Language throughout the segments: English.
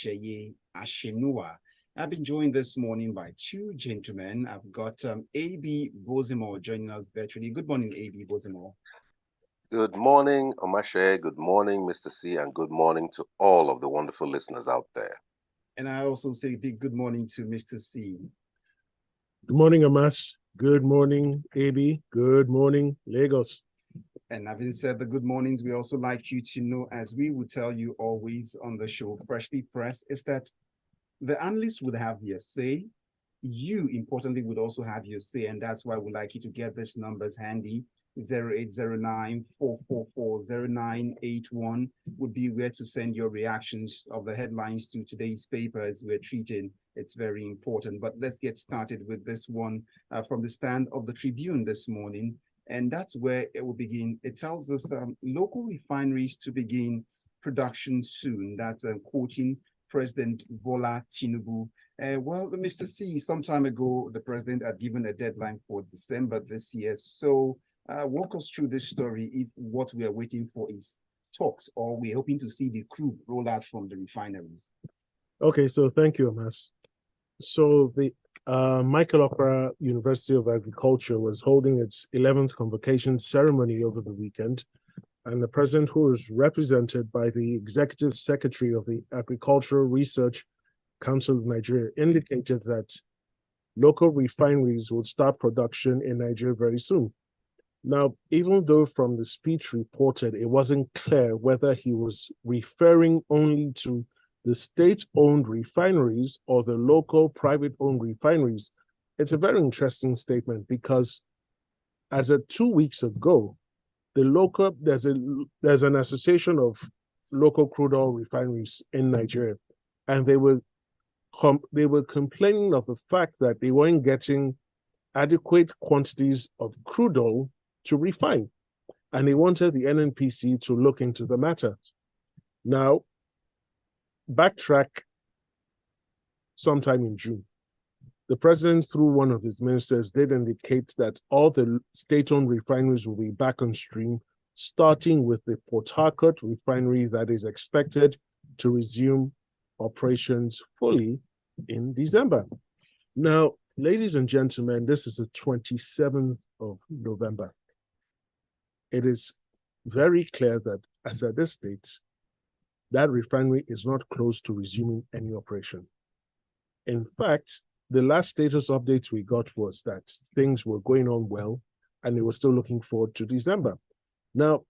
Atsenuwa. I've been joined this morning by two gentlemen. I've got AB Bozimo joining us virtually. Good morning, AB Bozimo. Good morning, Omatseye. Good morning, Mr. C, and good morning to all of the wonderful listeners out there. And I also say a big good morning to Mr. C. Good morning, Amas. Good morning, AB. Good morning, Lagos. And having said the good mornings, we also like you to know, as we will tell you always on the show, Freshly Pressed, is that the analysts would have their say. You, importantly, would also have your say, and that's why we'd like you to get these numbers handy. 0809-444-0981 would be where to send your reactions of the headlines to today's paper as we're treating. It's very important. But let's get started with this one from the stand of the Tribune this morning. And that's where it will begin. It tells us local refineries to begin production soon. That's quoting President Bola Tinubus. Well, Mr. C, some time ago, the president had given a deadline for December this year. So walk us through this story if what we are waiting for is talks, or we're hoping to see the crude roll out from the refineries. Okay, so thank you, Amas. So the Michael Okpara University of Agriculture was holding its 11th convocation ceremony over the weekend, and the president, who was represented by the executive secretary of the Agricultural Research Council of Nigeria, indicated that local refineries would start production in Nigeria very soon. Now, even though from the speech reported, it wasn't clear whether he was referring only to the state-owned refineries or the local private-owned refineries, it's a very interesting statement because as of 2 weeks ago, there's an association of local crude oil refineries in Nigeria, and they were complaining of the fact that they weren't getting adequate quantities of crude oil to refine, and they wanted the NNPC to look into the matter. Now, backtrack sometime in June. The president, through one of his ministers, did indicate that all the state-owned refineries will be back on stream, starting with the Port Harcourt refinery that is expected to resume operations fully in December. Now, ladies and gentlemen, this is the 27th of November. It is very clear that as at this date, that refinery is not close to resuming any operation. In fact, the last status updates we got was that things were going on well, and they were still looking forward to December. Now,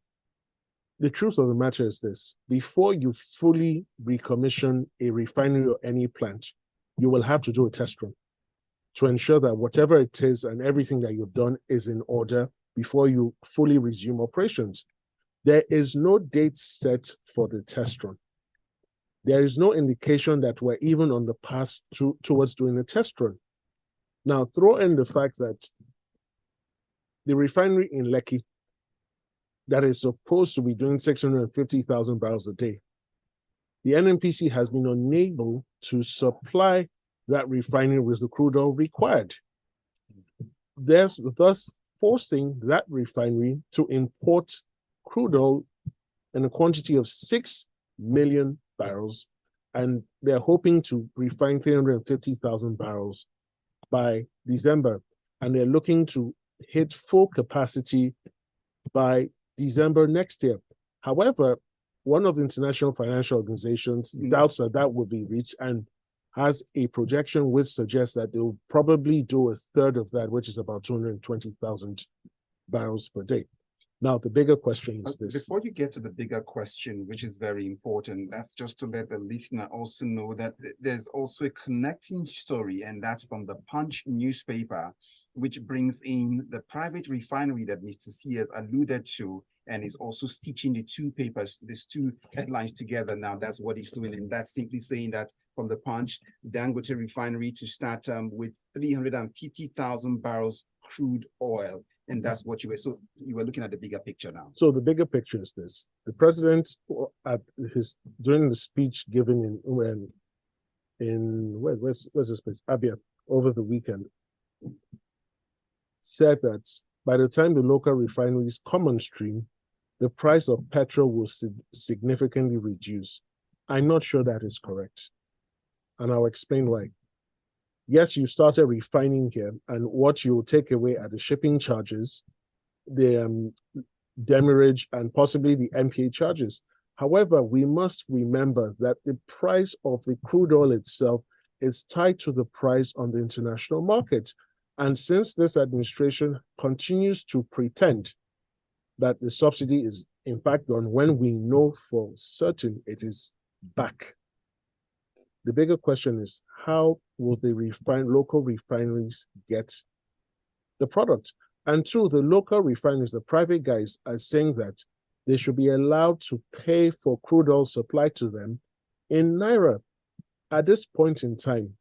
the truth of the matter is this: before you fully recommission a refinery or any plant, you will have to do a test run to ensure that whatever it is and everything that you've done is in order before you fully resume operations. There is no date set for the test run. There is no indication that we're even on the path towards doing a test run. Now, throw in the fact that the refinery in Lekki that is supposed to be doing 650,000 barrels a day, the NNPC has been unable to supply that refinery with the crude oil required. Thus forcing that refinery to import crude oil in a quantity of 6 million barrels, and they're hoping to refine 350,000 barrels by December, and they're looking to hit full capacity by December next year. However, one of the international financial organizations doubts that will be reached and has a projection which suggests that they'll probably do a third of that, which is about 220,000 barrels per day. Now, the bigger question is this. Before you get to the bigger question, which is very important, that's just to let the listener also know that there's also a connecting story, and that's from the Punch newspaper, which brings in the private refinery that Mr. C has alluded to, and is also stitching the two papers, these two headlines together. Now, that's what he's doing, and that's simply saying that from the Punch, Dangote refinery to start with 350,000 barrels crude oil. And that's what you were, so you were looking at the bigger picture now. So the bigger picture is this: the president, during the speech given where's this place, Abia, over the weekend, said that by the time the local refineries come on stream, the price of petrol will significantly reduce. I'm not sure that is correct. and I'll explain why. Yes, you started refining here, and what you will take away are the shipping charges, the demurrage, and possibly the MPA charges. However, we must remember that the price of the crude oil itself is tied to the price on the international market. And since this administration continues to pretend that the subsidy is in fact gone when we know for certain it is back, the bigger question is, how will the local refineries get the product? And two, the local refineries, the private guys, are saying that they should be allowed to pay for crude oil supply to them in Naira. At this point in time,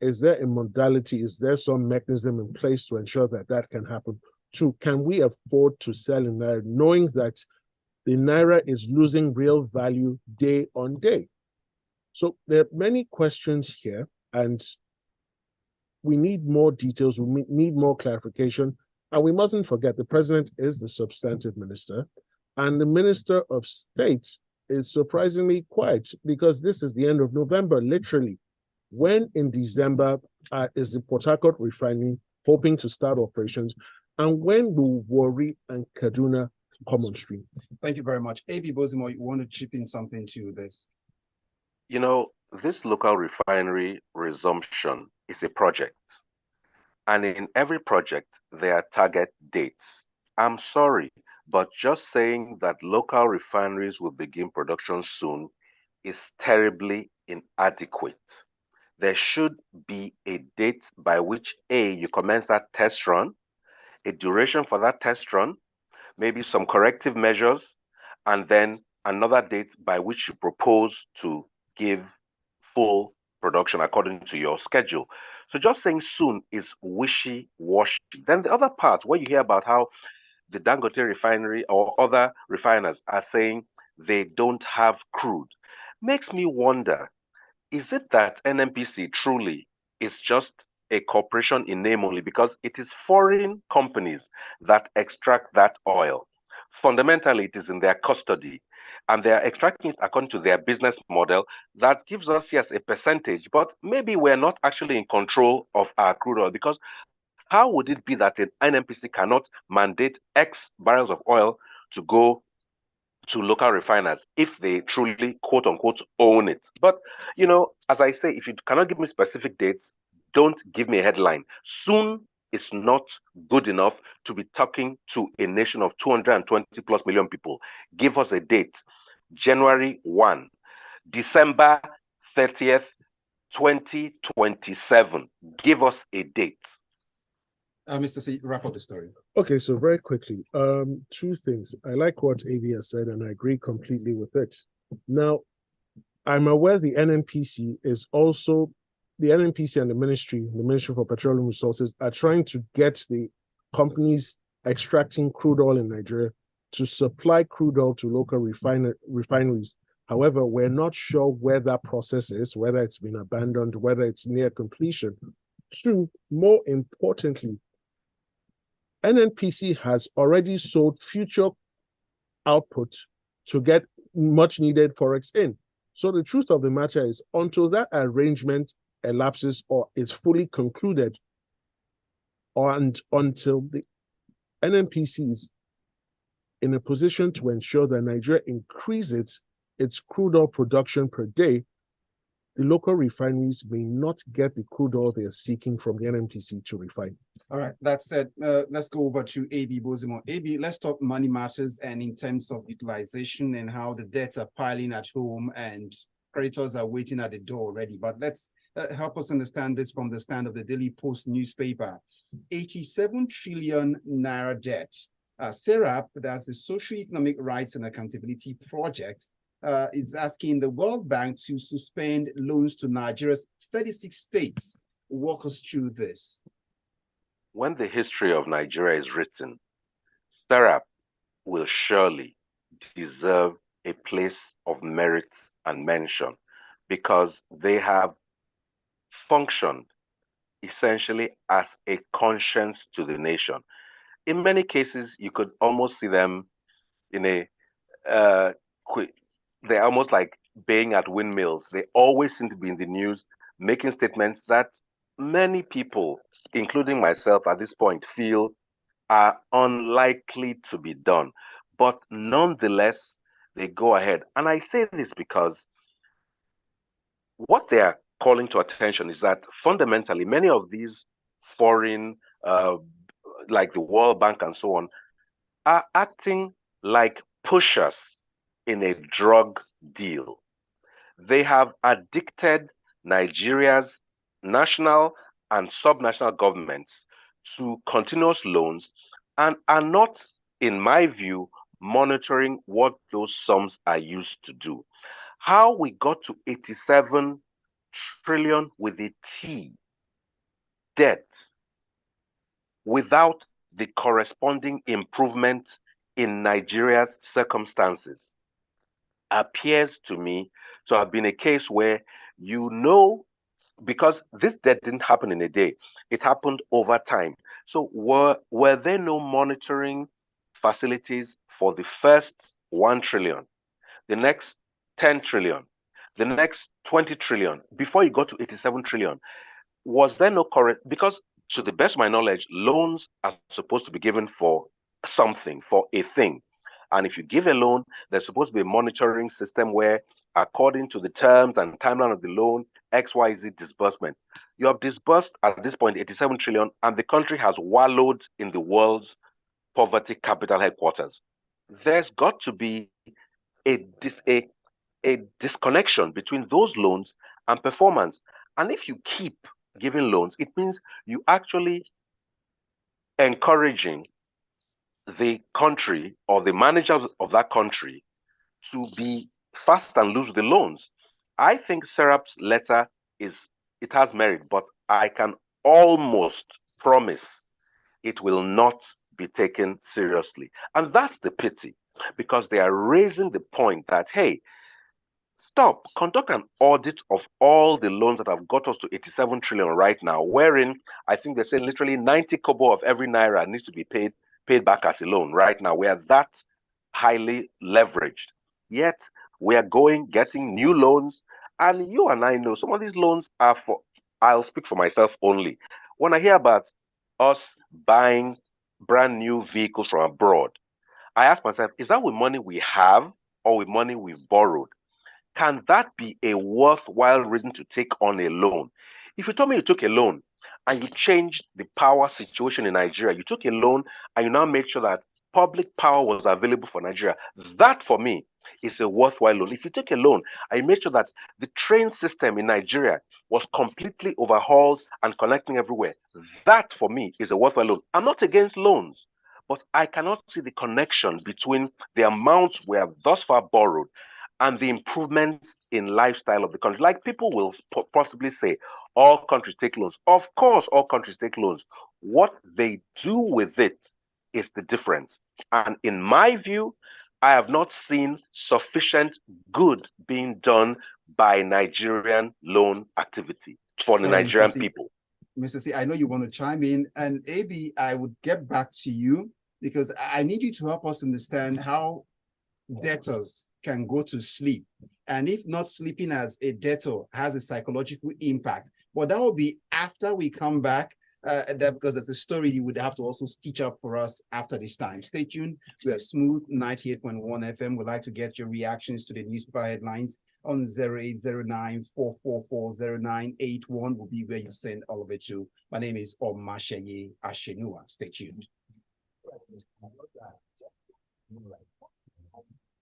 is there a modality, is there some mechanism in place to ensure that that can happen? Two, can we afford to sell in Naira, knowing that the Naira is losing real value day on day? So there are many questions here, and we need more details, we need more clarification. And we mustn't forget the president is the substantive minister, and the minister of state is surprisingly quiet, because this is the end of November, literally. When in December is the Port Harcourt refinery hoping to start operations? And when will Warri and Kaduna come on stream? Thank you very much. AB Bozimo, you want to chip in something to this? You know, this local refinery resumption is a project. And in every project, there are target dates. I'm sorry, but just saying that local refineries will begin production soon is terribly inadequate. There should be a date by which you commence that test run, a duration for that test run, maybe some corrective measures, and then another date by which you propose to give full production according to your schedule. So just saying soon is wishy-washy. Then the other part, where you hear about how the Dangote refinery or other refiners are saying they don't have crude, makes me wonder, is it that NNPC truly is just a corporation in name only, because it is foreign companies that extract that oil? Fundamentally, it is in their custody, and they are extracting it according to their business model that gives us, yes, a percentage, but maybe we're not actually in control of our crude oil, because how would it be that an NNPC cannot mandate X barrels of oil to go to local refiners if they truly, quote unquote, own it? But, you know, as I say, if you cannot give me specific dates, don't give me a headline. Soon is not good enough to be talking to a nation of 220 plus million people. Give us a date. January 1, December 30th, 2027. Give us a date. Mr. C, wrap up the story. Okay, so very quickly, two things. I like what AV has said, and I agree completely with it. Now, I'm aware the NNPC is also, the NNPC and the Ministry for Petroleum Resources, are trying to get the companies extracting crude oil in Nigeria to supply crude oil to local refineries. However, we're not sure where that process is, whether it's been abandoned, whether it's near completion. Two, more importantly, NNPC has already sold future output to get much needed forex in. So the truth of the matter is, until that arrangement elapses or is fully concluded, and until the NNPC is in a position to ensure that Nigeria increases its crude oil production per day, the local refineries may not get the crude oil they're seeking from the NNPC to refine. All right, that said, let's go over to AB Bozimo. AB, let's talk money matters, and in terms of utilization and how the debts are piling at home and creditors are waiting at the door already. But let's help us understand this from the stand of the Daily Post newspaper. 87 trillion naira debt. SERAP, that's the Socio-Economic Rights and Accountability Project, is asking the World Bank to suspend loans to Nigeria's 36 states. Walk us through this. When the history of Nigeria is written, SERAP will surely deserve a place of merit and mention, because they have functioned essentially as a conscience to the nation. In many cases, you could almost see them in a they're almost like baying at windmills. They always seem to be in the news making statements that many people, including myself at this point, feel are unlikely to be done. But nonetheless, they go ahead. And I say this because what they are calling to attention is that fundamentally, many of these foreign, like the World Bank and so on, are acting like pushers in a drug deal. They have addicted Nigeria's national and subnational governments to continuous loans and are not, in my view, monitoring what those sums are used to do. How we got to 87 trillion with a T debt without the corresponding improvement in Nigeria's circumstances appears to me to have been a case where, because this debt didn't happen in a day, it happened over time. So were there no monitoring facilities for the first 1 trillion, the next 10 trillion, the next 20 trillion, before you got to 87 trillion? Was there no correct? Because to the best of my knowledge, loans are supposed to be given for something, for a thing. And if you give a loan, there's supposed to be a monitoring system where, according to the terms and timeline of the loan, XYZ disbursement. You have disbursed at this point 87 trillion, and the country has wallowed in the world's poverty capital headquarters. There's got to be a, a disconnection between those loans and performance. And if you keep giving loans, it means you actually encouraging the country or the managers of that country to be fast and loose with the loans. I think SERAP's letter it has merit, but I can almost promise it will not be taken seriously. And that's the pity, because they are raising the point that, hey, stop, conduct an audit of all the loans that have got us to 87 trillion right now, wherein I think they say literally 90 kobo of every naira needs to be paid back as a loan right now. We are that highly leveraged. Yet we are getting new loans, and you and I know some of these loans are for, I'll speak for myself only. When I hear about us buying brand new vehicles from abroad, I ask myself, is that with money we have or with money we've borrowed? Can that be a worthwhile reason to take on a loan? If you told me you took a loan and you changed the power situation in Nigeria, you took a loan and you now made sure that public power was available for Nigeria, that for me is a worthwhile loan. If you took a loan and you made sure that the train system in Nigeria was completely overhauled and connecting everywhere, that for me is a worthwhile loan. I'm not against loans, but I cannot see the connection between the amounts we have thus far borrowed and the improvements in lifestyle of the country. Like, people will possibly say, all countries take loans. Of course, all countries take loans. What they do with it is the difference. And in my view, I have not seen sufficient good being done by Nigerian loan activity for the Nigerian people. Mr. C, I know you want to chime in, and AB, I would get back to you because I need you to help us understand how debtors can go to sleep, and if not sleeping as a debtor has a psychological impact. But that will be after we come back, because there's a story you would have to also stitch up for us after this time. Stay tuned. We are Smooth 98.1 FM. We'd like to get your reactions to the newspaper headlines on 0809-444-0981 will be where you send all of it to. My name is Omatseye Atsenuwa. Stay tuned.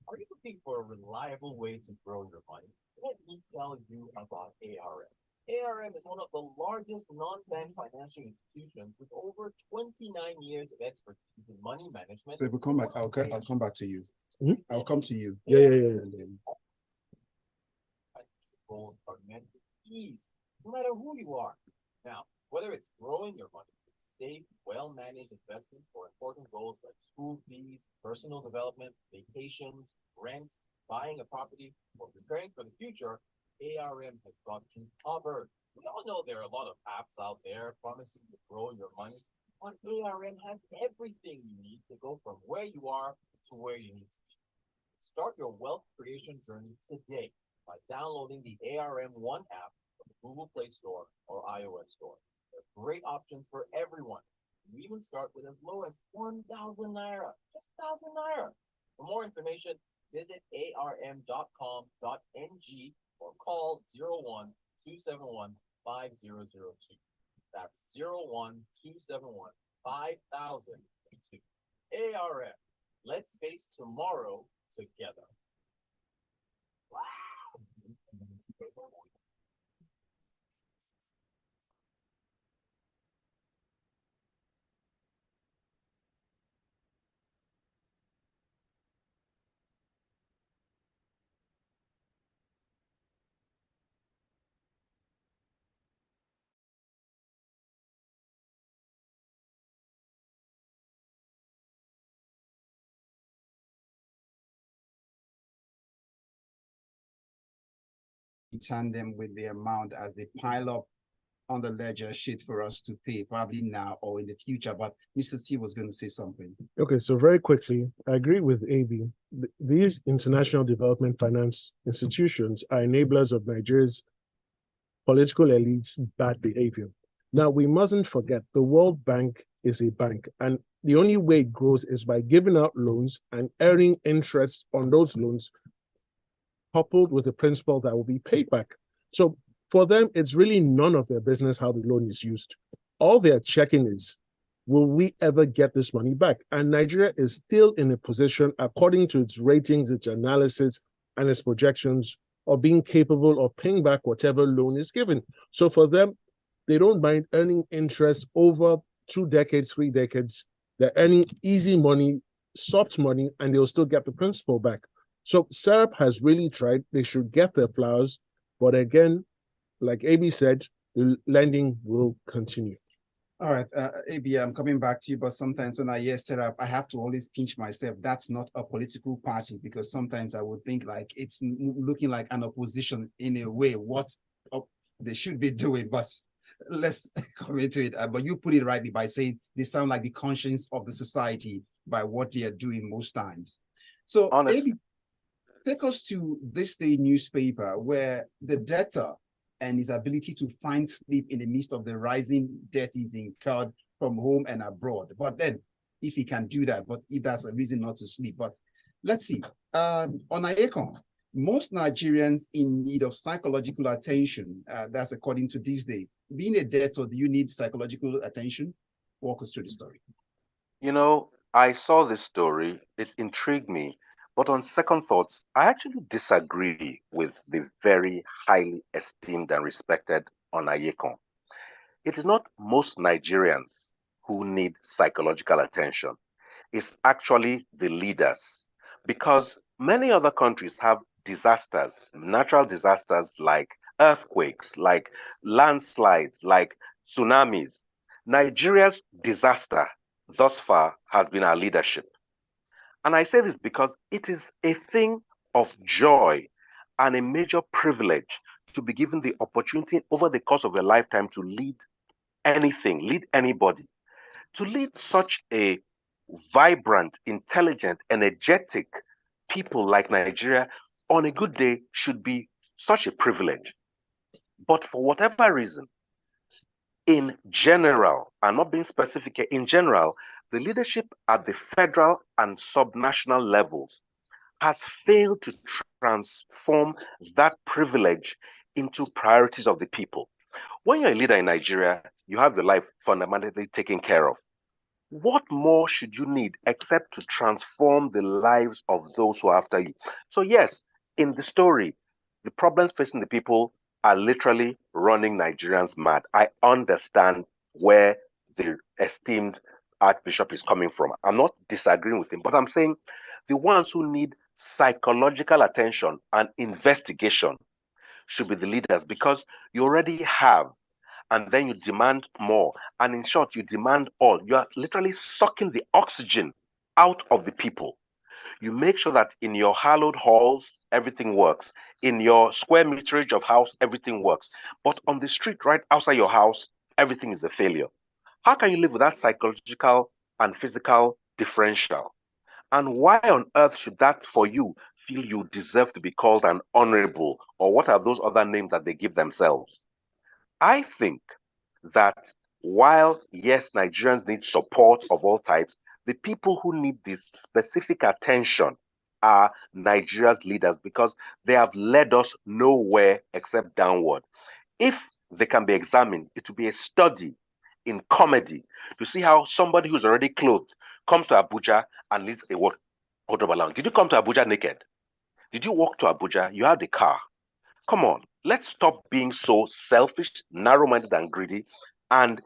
Are you looking for a reliable way to grow your money? Let me tell you about ARM. ARM is one of the largest non-bank financial institutions with over 29 years of expertise in money management. So if we come back, I'll come back to you. I'll come to you. Yeah. Goals are meant for ease, no matter who you are. Now, whether it's growing your money, safe, well-managed investments for important goals like school fees, personal development, vacations, rent, buying a property, or preparing for the future, ARM has got you covered. We all know there are a lot of apps out there promising to grow your money, but ARM has everything you need to go from where you are to where you need to be. Start your wealth creation journey today by downloading the ARM One app from the Google Play Store or iOS Store. They're great options for everyone. You even start with as low as 1,000 naira, just 1,000 naira. For more information, visit arm.com.ng or call 01-271-5002. That's 01-271-5002. ARM, let's face tomorrow together. Wow. Tandem with the amount as they pile up on the ledger sheet for us to pay, probably now or in the future. But Mr. Steve was going to say something. Okay, so very quickly, I agree with AB. These international development finance institutions are enablers of Nigeria's political elites' bad behavior. Now, we mustn't forget the World Bank is a bank, and the only way it grows is by giving out loans and earning interest on those loans, coupled with the principal that will be paid back. So for them, it's really none of their business how the loan is used. All they're checking is, will we ever get this money back? And Nigeria is still in a position, according to its ratings, its analysis, and its projections, of being capable of paying back whatever loan is given. So for them, they don't mind earning interest over 2 decades, 3 decades. They're earning easy money, soft money, and they'll still get the principal back. So SERAP has really tried. They should get their flowers. But again, like AB said, the lending will continue. All right, AB, I'm coming back to you, but sometimes when I hear SERAP, I have to always pinch myself. That's not a political party, because sometimes I would think like it's looking like an opposition in a way, what they should be doing, but let's come into it. But you put it rightly by saying they sound like the conscience of the society by what they are doing most times. So AB, take us to this day newspaper where the debtor and his ability to find sleep in the midst of the rising debt is incurred from home and abroad. But then, if he can do that, but if that's a reason not to sleep. But let's see, on IACON, most Nigerians in need of psychological attention, that's according to this day. Being a debtor, do you need psychological attention? Walk us through the story. You know, I saw this story, it intrigued me. But on second thoughts, I actually disagree with the very highly esteemed and respected Onayekon. It is not most Nigerians who need psychological attention. It's actually the leaders. Because many other countries have disasters, natural disasters like earthquakes, like landslides, like tsunamis. Nigeria's disaster thus far has been our leadership. And I say this because it is a thing of joy and a major privilege to be given the opportunity over the course of a lifetime to lead anything, lead anybody. To lead such a vibrant, intelligent, energetic people like Nigeria on a good day should be such a privilege. But for whatever reason, in general, and not being specific, in general, the leadership at the federal and subnational levels has failed to transform that privilege into priorities of the people. When you're a leader in Nigeria, you have your life fundamentally taken care of. What more should you need except to transform the lives of those who are after you? So, yes, in the story, the problems facing the people are literally running Nigerians mad. I understand where the esteemed Archbishop is coming from. I'm not disagreeing with him, but I'm saying the ones who need psychological attention and investigation should be the leaders, because you already have, and then you demand more. And in short, you demand all. You are literally sucking the oxygen out of the people. You make sure that in your hallowed halls, everything works. In your square meterage of house, everything works. But on the street right outside your house, everything is a failure. How can you live with that psychological and physical differential? And why on earth should that, for you, feel you deserve to be called an honorable? Or what are those other names that they give themselves? I think that while, yes, Nigerians need support of all types, the people who need this specific attention are Nigeria's leaders, because they have led us nowhere except downward. If they can be examined, it will be a study in comedy to see how somebody who's already clothed comes to Abuja and leads a wardrobe allowance. Did you come to Abuja naked? Did you walk to Abuja? You had a car. Come on, let's stop being so selfish, narrow-minded, and greedy, and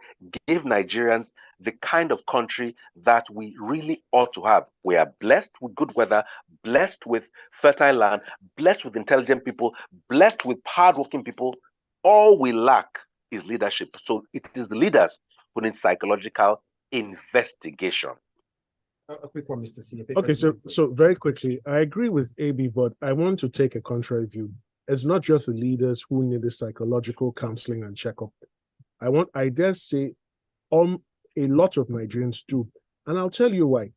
give Nigerians the kind of country that we really ought to have. We are blessed with good weather, blessed with fertile land, blessed with intelligent people, blessed with hardworking people. All we lack is leadership. So it is the leaders who need psychological investigation. A quick one, Mr. C. Okay, so very quickly, I agree with AB, but I want to take a contrary view. It's not just the leaders who need the psychological counseling and checkup. I dare say, a lot of Nigerians do. And I'll tell you why.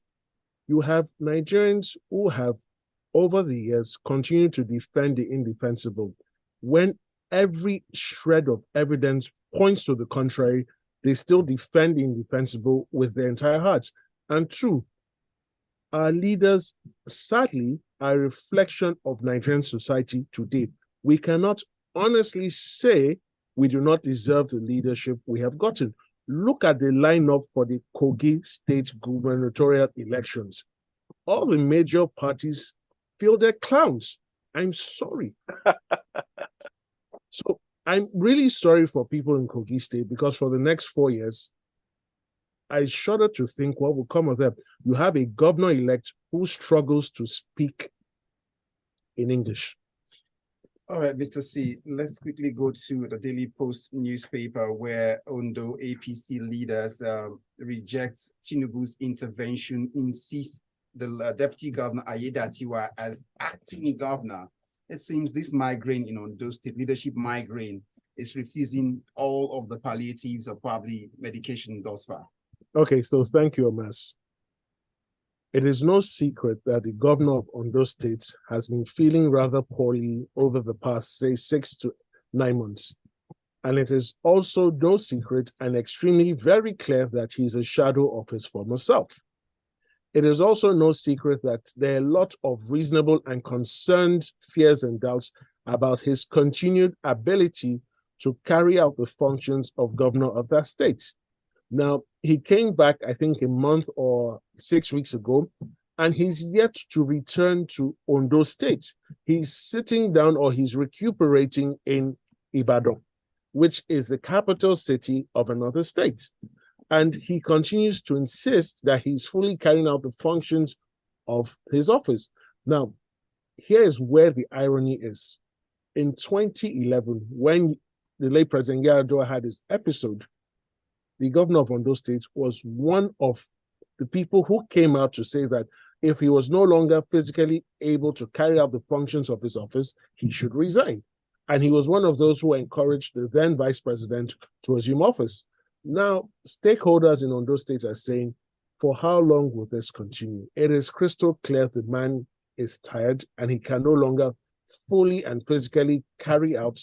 You have Nigerians who have, over the years, continued to defend the indefensible. When every shred of evidence points to the contrary, they still defend the indefensible with their entire hearts. And two, our leaders, sadly, are a reflection of Nigerian society today. We cannot honestly say we do not deserve the leadership we have gotten. Look at the lineup for the Kogi state gubernatorial elections. All the major parties feel they're clowns. I'm sorry. So I'm really sorry for people in Kogi state, because for the next 4 years, I shudder to think what will come of them. You have a governor-elect who struggles to speak in English. All right, Mr. C, let's quickly go to the Daily Post newspaper, where Ondo APC leaders reject Tinubus intervention, insist the Deputy Governor Atsenuwa as acting governor. It seems this migraine in Ondo State, leadership migraine, is refusing all of the palliatives or probably medication thus far. Okay, so thank you, Omas. It is no secret that the governor of Ondo State has been feeling rather poorly over the past, say, 6 to 9 months. And it is also no secret and extremely very clear that he is a shadow of his former self. It is also no secret that there are a lot of reasonable and concerned fears and doubts about his continued ability to carry out the functions of governor of that state. Now, he came back, I think, a month or 6 weeks ago, and he's yet to return to Ondo State. He's sitting down, or he's recuperating in Ibadan, which is the capital city of another state. And he continues to insist that he's fully carrying out the functions of his office. Now, here is where the irony is. In 2011, when the late President Yar'Adua had his episode, the governor of Ondo State was one of the people who came out to say that if he was no longer physically able to carry out the functions of his office, he should resign. And he was one of those who encouraged the then vice president to assume office. Now, stakeholders in Ondo State are saying, for how long will this continue? It is crystal clear the man is tired and he can no longer fully and physically carry out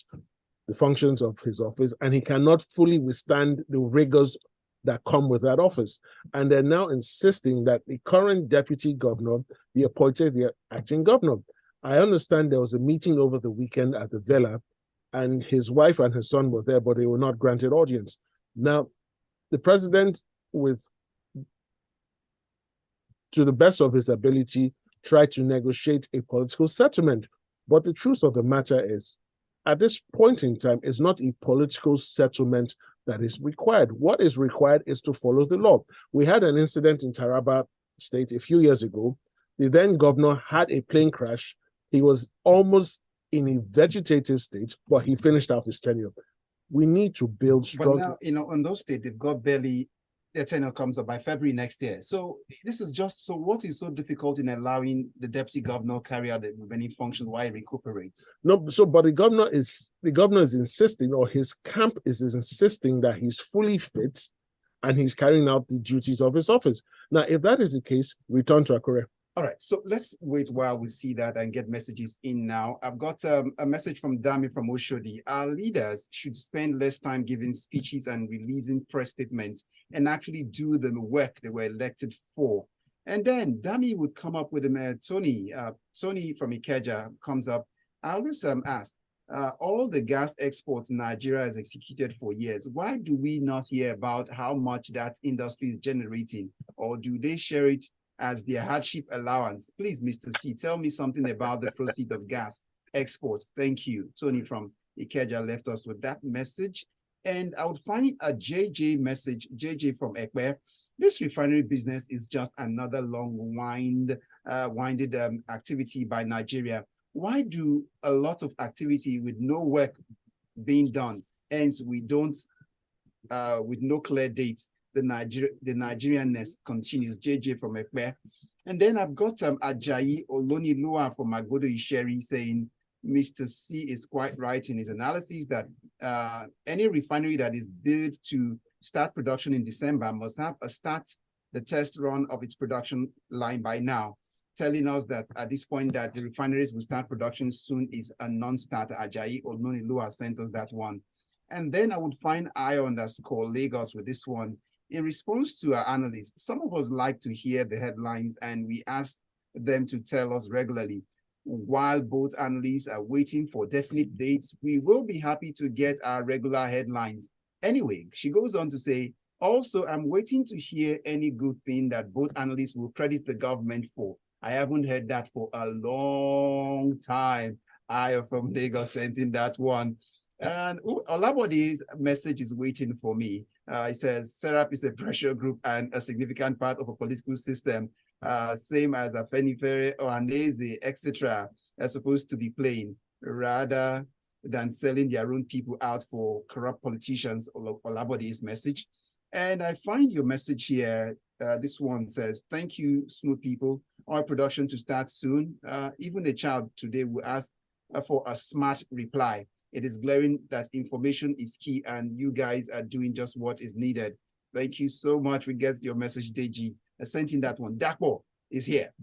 the functions of his office, and he cannot fully withstand the rigors that come with that office. And they're now insisting that the current deputy governor be appointed the acting governor. I understand there was a meeting over the weekend at the Villa, and his wife and his son were there, but they were not granted audience. Now, the president, to the best of his ability, tried to negotiate a political settlement. But the truth of the matter is, at this point in time, it's not a political settlement that is required. What is required is to follow the law. We had an incident in Taraba State a few years ago. The then governor had a plane crash. He was almost in a vegetative state, but he finished out his tenure. We need to build strong. But now, on those states, they've got barely, their tenure comes up by February next year. So this is just, so what is so difficult in allowing the deputy governor carry out the remaining functions while he recuperates? No, so but the governor is insisting, or his camp is insisting, that he's fully fit and he's carrying out the duties of his office. Now, if that is the case, return to Akure. All right, so let's wait while we see that and get messages in now. I've got a message from Dami from Oshodi. Our leaders should spend less time giving speeches and releasing press statements and actually do the work they were elected for. And then Dami would come up with Tony from Ikeja comes up. I always ask, all the gas exports Nigeria has executed for years, why do we not hear about how much that industry is generating? Or do they share it as their hardship allowance? Please, Mr. C, tell me something about the proceeds of gas export. Thank you. Tony from Ikeja left us with that message. And I would find a JJ message, JJ from Ekpe. This refinery business is just another long winded activity by Nigeria. Why do a lot of activity with no work being done? Hence, we don't, with no clear dates, the Nigerianness continues. JJ from Ekpe. And then I've got Ajayi Olonilua from Agodo Isheri saying, Mr. C is quite right in his analysis that any refinery that is built to start production in December must have the test run of its production line by now, telling us that at this point that the refineries will start production soon is a non-starter. Ajayi Olonilua sent us that one. And then I would find I_Lagos with this one. In response to our analysts, some of us like to hear the headlines and we ask them to tell us regularly. While both analysts are waiting for definite dates, we will be happy to get our regular headlines. Anyway, she goes on to say, also, I'm waiting to hear any good thing that both analysts will credit the government for. I haven't heard that for a long time. I from Lagos sent in that one. And Olabode's message is waiting for me. It says, SERAP is a pressure group and a significant part of a political system, same as Afenifere or Aneze, etc., are supposed to be playing, rather than selling their own people out for corrupt politicians. Olabode's message. And I find your message here. This one says, thank you, smooth people. Oil production to start soon. Even a child today will ask for a smart reply. It is glaring that information is key and you guys are doing just what is needed. Thank you so much. We get your message, Deji. I sent in that one. Dakpo is here.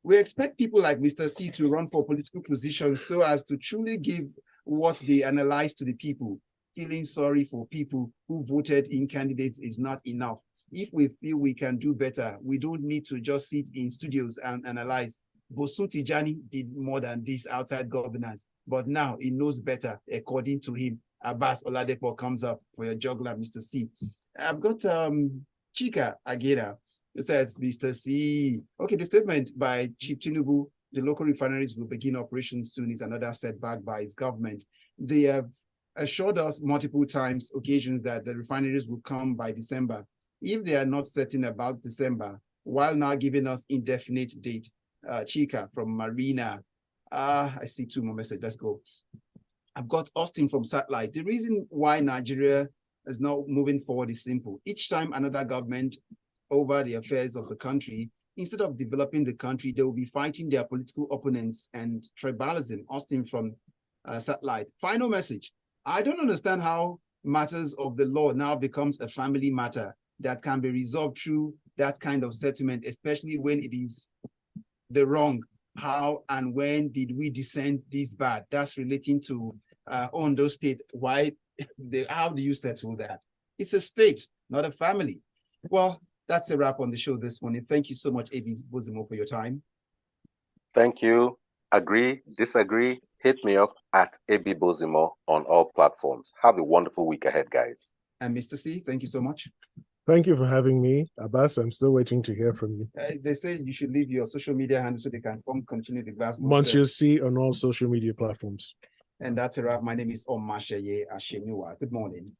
We expect people like Mr. C to run for political positions so as to truly give what they analyze to the people. Feeling sorry for people who voted in candidates is not enough. If we feel we can do better, we don't need to just sit in studios and analyze. Bosun Tijani did more than this outside governance, but now he knows better, according to him. Abbas Oladepo comes up for your juggler, Mr. C. I've got Chika Agena. It says, Mr. C. Okay, the statement by Chief Tinubu, the local refineries will begin operations soon, is another setback by his government. They have assured us multiple times, occasions, that the refineries will come by December. If they are not certain about December, while now giving us indefinite date, Chika from Marina. I see two more messages. Let's go. I've got Austin from Satellite. The reason why Nigeria is not moving forward is simple. Each time another government over the affairs of the country, instead of developing the country, they will be fighting their political opponents and tribalism. Austin from Satellite. Final message. I don't understand how matters of the law now becomes a family matter that can be resolved through that kind of settlement, especially when it is the wrong. How and when did we descend this bad? That's relating to Ondo State. Why? How do you settle that? It's a state, not a family. Well, that's a wrap on the show this morning. Thank you so much, AB Bozimo, for your time. Thank you. Agree, disagree, hit me up at AB Bozimo on all platforms. Have a wonderful week ahead, guys. And Mr. C, thank you so much. Thank you for having me. Abbas, I'm still waiting to hear from you. They say you should leave your social media handle so they can continue the Glasgow. Monsieur C on all social media platforms. And that's a wrap. My name is Omatseye Atsenuwa. Good morning.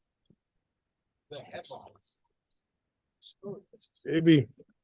The headlines. AB.